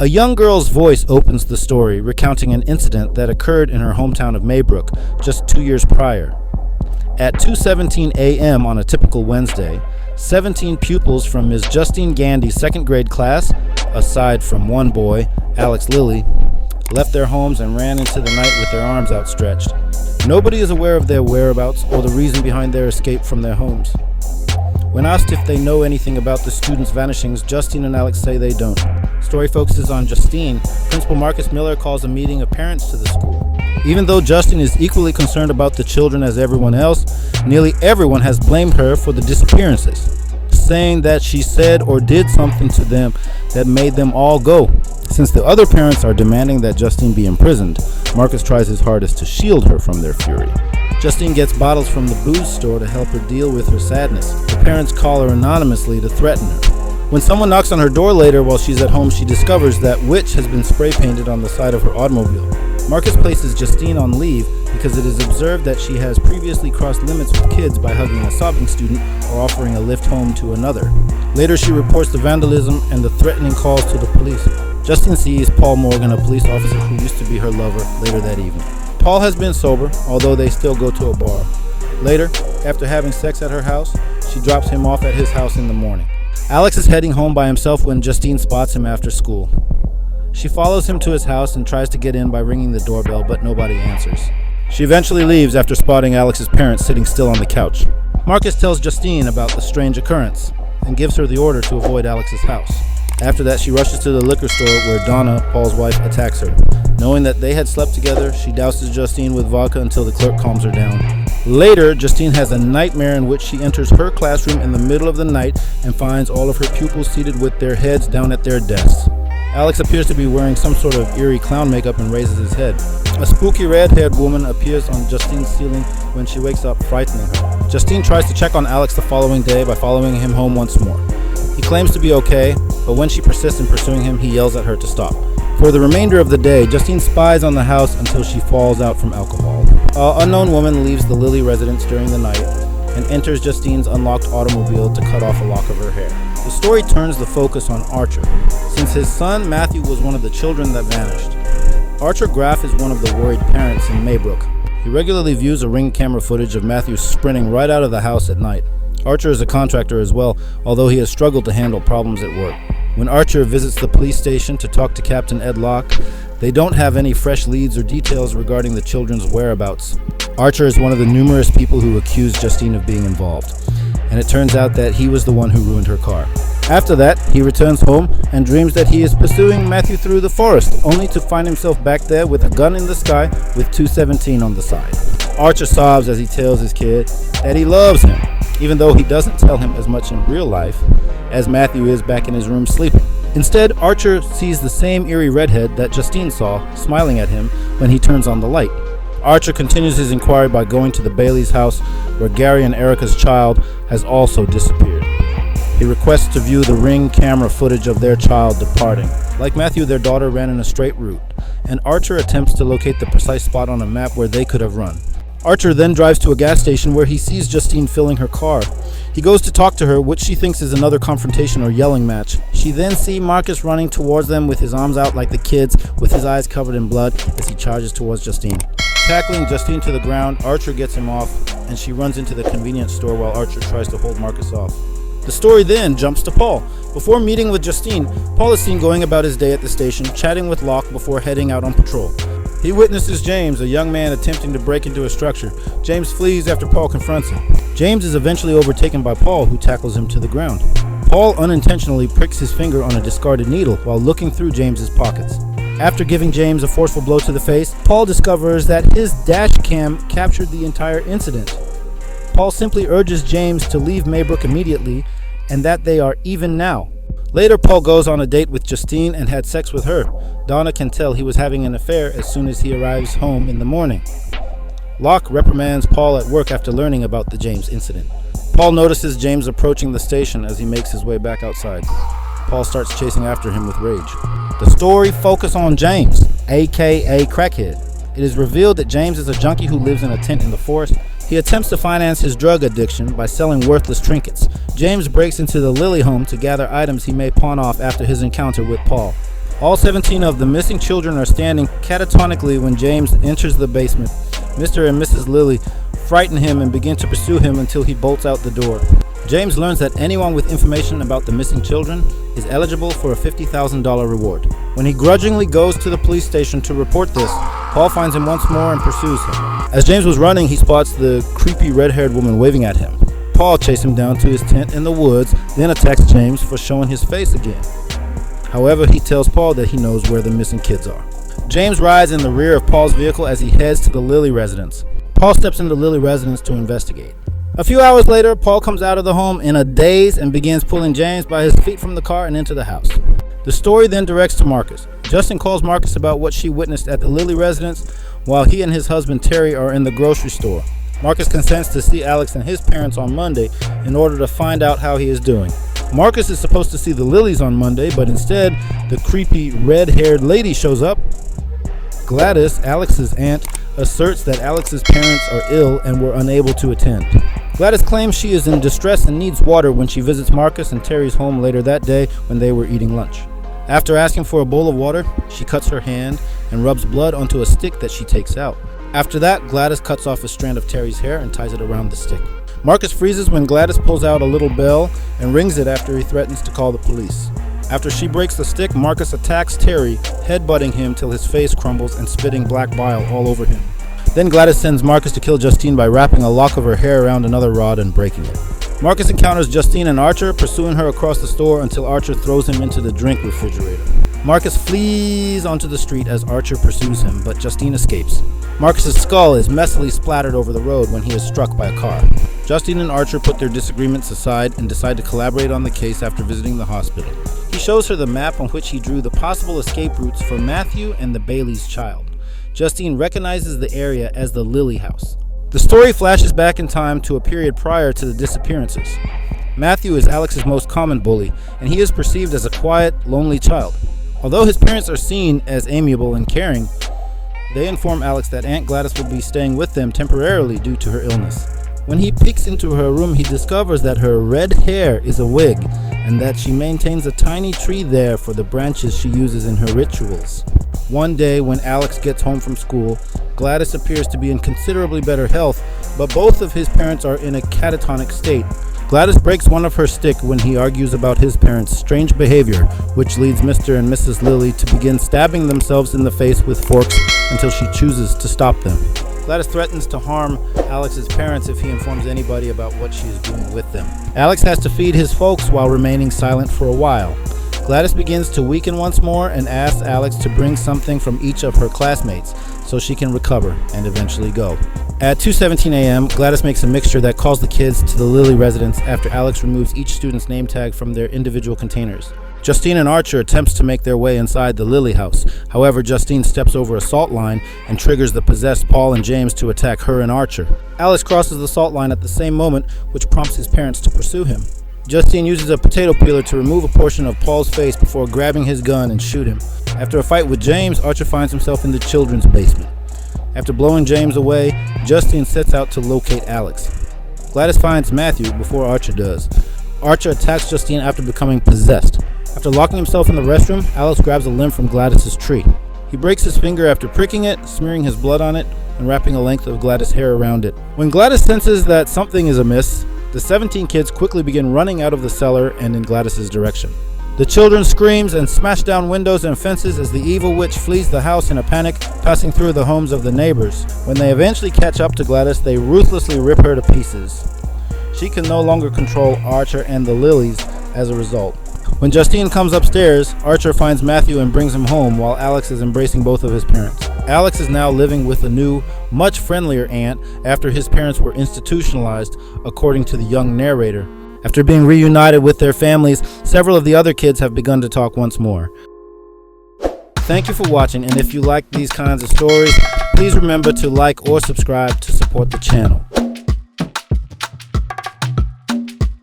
A young girl's voice opens the story, recounting an incident that occurred in her hometown of Maybrook just 2 years prior. At 2:17 a.m. on a typical Wednesday, 17 pupils from Ms. Justine Gandy's second grade class, aside from one boy, Alex Lilly, left their homes and ran into the night with their arms outstretched. Nobody is aware of their whereabouts or the reason behind their escape from their homes. When asked if they know anything about the students' vanishings, Justine and Alex say they don't. Story focuses on Justine. Principal Marcus Miller calls a meeting of parents to the school. Even though Justine is equally concerned about the children as everyone else, nearly everyone has blamed her for the disappearances, saying that she said or did something to them that made them all go. Since the other parents are demanding that Justine be imprisoned, Marcus tries his hardest to shield her from their fury. Justine gets bottles from the booze store to help her deal with her sadness. The parents call her anonymously to threaten her. When someone knocks on her door later while she's at home, she discovers that witch has been spray painted on the side of her automobile. Marcus places Justine on leave because it is observed that she has previously crossed limits with kids by hugging a sobbing student or offering a lift home to another. Later, she reports the vandalism and the threatening calls to the police. Justine sees Paul Morgan, a police officer who used to be her lover, later that evening. Paul has been sober, although they still go to a bar. Later, after having sex at her house, she drops him off at his house in the morning. Alex is heading home by himself when Justine spots him after school. She follows him to his house and tries to get in by ringing the doorbell, but nobody answers. She eventually leaves after spotting Alex's parents sitting still on the couch. Marcus tells Justine about the strange occurrence and gives her the order to avoid Alex's house. After that, she rushes to the liquor store where Donna, Paul's wife, attacks her. Knowing that they had slept together, she douses Justine with vodka until the clerk calms her down. Later, Justine has a nightmare in which she enters her classroom in the middle of the night and finds all of her pupils seated with their heads down at their desks. Alex appears to be wearing some sort of eerie clown makeup and raises his head. A spooky red-haired woman appears on Justine's ceiling when she wakes up, frightening her. Justine tries to check on Alex the following day by following him home once more. He claims to be okay, but when she persists in pursuing him, he yells at her to stop. For the remainder of the day, Justine spies on the house until she falls out from alcohol. An unknown woman leaves the Lilly residence during the night and enters Justine's unlocked automobile to cut off a lock of her hair. The story turns the focus on Archer, since his son Matthew was one of the children that vanished. Archer Graff is one of the worried parents in Maybrook. He regularly views a ring camera footage of Matthew sprinting right out of the house at night. Archer is a contractor as well, although he has struggled to handle problems at work. When Archer visits the police station to talk to Captain Ed Locke, they don't have any fresh leads or details regarding the children's whereabouts. Archer is one of the numerous people who accuse Justine of being involved, and it turns out that he was the one who ruined her car. After that, he returns home and dreams that he is pursuing Matthew through the forest, only to find himself back there with a gun in the sky with 217 on the side. Archer sobs as he tells his kid that he loves him, even though he doesn't tell him as much in real life as Matthew is back in his room sleeping. Instead, Archer sees the same eerie redhead that Justine saw, smiling at him when he turns on the light. Archer continues his inquiry by going to the Bailey's house, where Gary and Erica's child has also disappeared. He requests to view the ring camera footage of their child departing. Like Matthew, their daughter ran in a straight route, and Archer attempts to locate the precise spot on a map where they could have run. Archer then drives to a gas station where he sees Justine filling her car. He goes to talk to her, which she thinks is another confrontation or yelling match. She then sees Marcus running towards them with his arms out like the kids, with his eyes covered in blood as he charges towards Justine. Tackling Justine to the ground, Archer gets him off, and she runs into the convenience store while Archer tries to hold Marcus off. The story then jumps to Paul. Before meeting with Justine, Paul is seen going about his day at the station, chatting with Locke before heading out on patrol. He witnesses James, a young man attempting to break into a structure. James flees after Paul confronts him. James is eventually overtaken by Paul, who tackles him to the ground. Paul unintentionally pricks his finger on a discarded needle while looking through James's pockets. After giving James a forceful blow to the face, Paul discovers that his dash cam captured the entire incident. Paul simply urges James to leave Maybrook immediately and that they are even now. Later, Paul goes on a date with Justine and had sex with her. Donna can tell he was having an affair as soon as he arrives home in the morning. Locke reprimands Paul at work after learning about the James incident. Paul notices James approaching the station as he makes his way back outside. Paul starts chasing after him with rage. The story focuses on James, aka Crackhead. It is revealed that James is a junkie who lives in a tent in the forest. He attempts to finance his drug addiction by selling worthless trinkets. James breaks into the Lilly home to gather items he may pawn off after his encounter with Paul. All 17 of the missing children are standing catatonically when James enters the basement. Mr. and Mrs. Lilly frighten him and begin to pursue him until he bolts out the door. James learns that anyone with information about the missing children is eligible for a $50,000 reward. When he grudgingly goes to the police station to report this, Paul finds him once more and pursues him. As James was running, he spots the creepy red-haired woman waving at him. Paul chases him down to his tent in the woods, then attacks James for showing his face again. However, he tells Paul that he knows where the missing kids are. James rides in the rear of Paul's vehicle as he heads to the Lilly residence. Paul steps into the Lilly residence to investigate. A few hours later, Paul comes out of the home in a daze and begins pulling James by his feet from the car and into the house. The story then directs to Marcus. Justin calls Marcus about what she witnessed at the Lilly residence while he and his husband Terry are in the grocery store. Marcus consents to see Alex and his parents on Monday in order to find out how he is doing. Marcus is supposed to see the Lillys on Monday, but instead, the creepy red-haired lady shows up. Gladys, Alex's aunt, asserts that Alex's parents are ill and were unable to attend. Gladys claims she is in distress and needs water when she visits Marcus and Terry's home later that day when they were eating lunch. After asking for a bowl of water, she cuts her hand and rubs blood onto a stick that she takes out. After that, Gladys cuts off a strand of Terry's hair and ties it around the stick. Marcus freezes when Gladys pulls out a little bell and rings it after he threatens to call the police. After she breaks the stick, Marcus attacks Terry, headbutting him till his face crumbles and spitting black bile all over him. Then Gladys sends Marcus to kill Justine by wrapping a lock of her hair around another rod and breaking it. Marcus encounters Justine and Archer, pursuing her across the store until Archer throws him into the drink refrigerator. Marcus flees onto the street as Archer pursues him, but Justine escapes. Marcus's skull is messily splattered over the road when he is struck by a car. Justine and Archer put their disagreements aside and decide to collaborate on the case after visiting the hospital. He shows her the map on which he drew the possible escape routes for Matthew and the Bailey's child. Justine recognizes the area as the Lilly house. The story flashes back in time to a period prior to the disappearances. Matthew is Alex's most common bully, and he is perceived as a quiet, lonely child. Although his parents are seen as amiable and caring, they inform Alex that Aunt Gladys will be staying with them temporarily due to her illness. When he peeks into her room, he discovers that her red hair is a wig, and that she maintains a tiny tree there for the branches she uses in her rituals. One day, when Alex gets home from school, Gladys appears to be in considerably better health, but both of his parents are in a catatonic state. Gladys breaks one of her stick when he argues about his parents' strange behavior, which leads Mr. and Mrs. Lilly to begin stabbing themselves in the face with forks until she chooses to stop them. Gladys threatens to harm Alex's parents if he informs anybody about what she is doing with them. Alex has to feed his folks while remaining silent for a while. Gladys begins to weaken once more and asks Alex to bring something from each of her classmates so she can recover and eventually go. At 2:17 a.m., Gladys makes a mixture that calls the kids to the Lilly residence after Alex removes each student's name tag from their individual containers. Justine and Archer attempts to make their way inside the Lilly house. However, Justine steps over a salt line and triggers the possessed Paul and James to attack her and Archer. Alex crosses the salt line at the same moment, which prompts his parents to pursue him. Justine uses a potato peeler to remove a portion of Paul's face before grabbing his gun and shoot him. After a fight with James, Archer finds himself in the children's basement. After blowing James away, Justine sets out to locate Alex. Gladys finds Matthew before Archer does. Archer attacks Justine after becoming possessed. After locking himself in the restroom, Alex grabs a limb from Gladys's tree. He breaks his finger after pricking it, smearing his blood on it, and wrapping a length of Gladys' hair around it. When Gladys senses that something is amiss, the 17 kids quickly begin running out of the cellar and in Gladys' direction. The children screams and smash down windows and fences as the evil witch flees the house in a panic, passing through the homes of the neighbors. When they eventually catch up to Gladys, they ruthlessly rip her to pieces. She can no longer control Archer and the Lillys as a result. When Justine comes upstairs, Archer finds Matthew and brings him home while Alex is embracing both of his parents. Alex is now living with a new, much friendlier aunt after his parents were institutionalized, according to the young narrator. After being reunited with their families, several of the other kids have begun to talk once more. Thank you for watching, and if you like these kinds of stories, please remember to like or subscribe to support the channel.